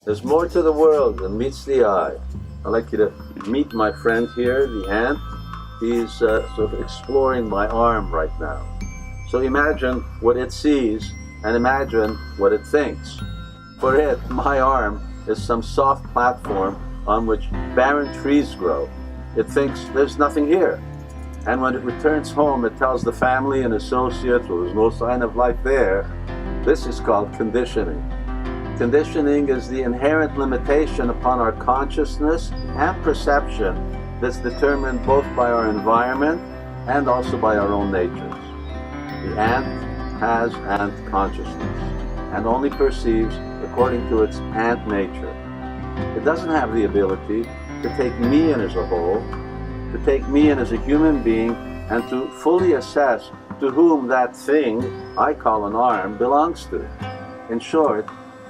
There's more to the world than meets the eye. I'd like you to meet my friend here, the ant. He's sort of exploring my arm right now. So imagine what it sees and imagine what it thinks. For it, my arm is some soft platform on which barren trees grow. It thinks there's nothing here. And when it returns home, it tells the family and associates, well, there's no sign of life there. This is called conditioning. Conditioning is the inherent limitation upon our consciousness and perception that's determined both by our environment and also by our own natures. The ant has ant consciousness and only perceives according to its ant nature. It doesn't have the ability to take me in as a whole, to take me in as a human being, and to fully assess to whom that thing I call an arm belongs to. In short,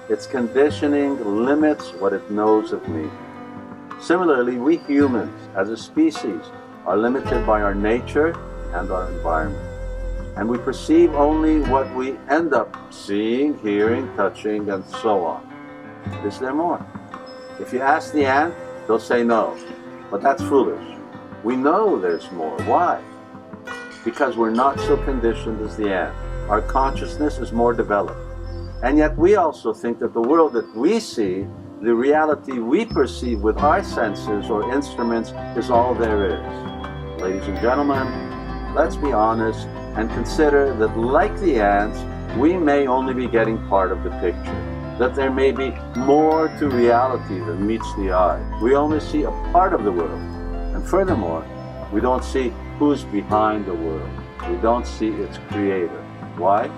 its conditioning limits what it knows of me. Similarly, we humans, as a species, are limited by our nature and our environment. And we perceive only what we end up seeing, hearing, touching, and so on. Is there more? If you ask the ant, they'll say no. But that's foolish. We know there's more. Why? Because we're not so conditioned as the ant. Our consciousness is more developed. And yet we also think that the world that we see, the reality we perceive with our senses or instruments, is all there is. Ladies and gentlemen, let's be honest and consider that, like the ants, we may only be getting part of the picture, that there may be more to reality than meets the eye. We only see a part of the world, and furthermore, we don't see who's behind the world. We don't see its creator. Why?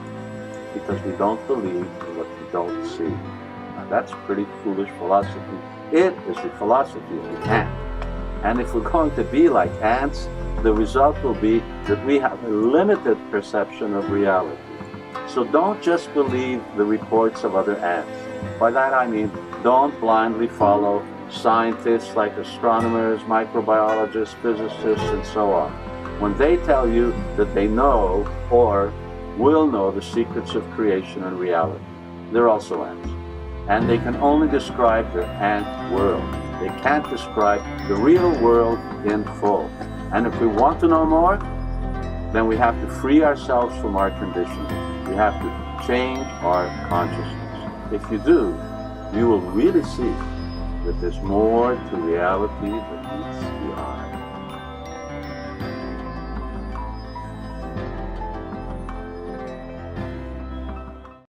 Because we don't believe in what we don't see. Now that's pretty foolish philosophy. It is the philosophy of the ant. And if we're going to be like ants, the result will be that we have a limited perception of reality. So don't just believe the reports of other ants. By that I mean, don't blindly follow scientists like astronomers, microbiologists, physicists, and so on. When they tell you that they know or will know the secrets of creation and reality, they're also ants. And they can only describe their ant world. They can't describe the real world in full. And if we want to know more, then we have to free ourselves from our conditioning. We have to change our consciousness. If you do, you will really see that there's more to reality than meets the eye.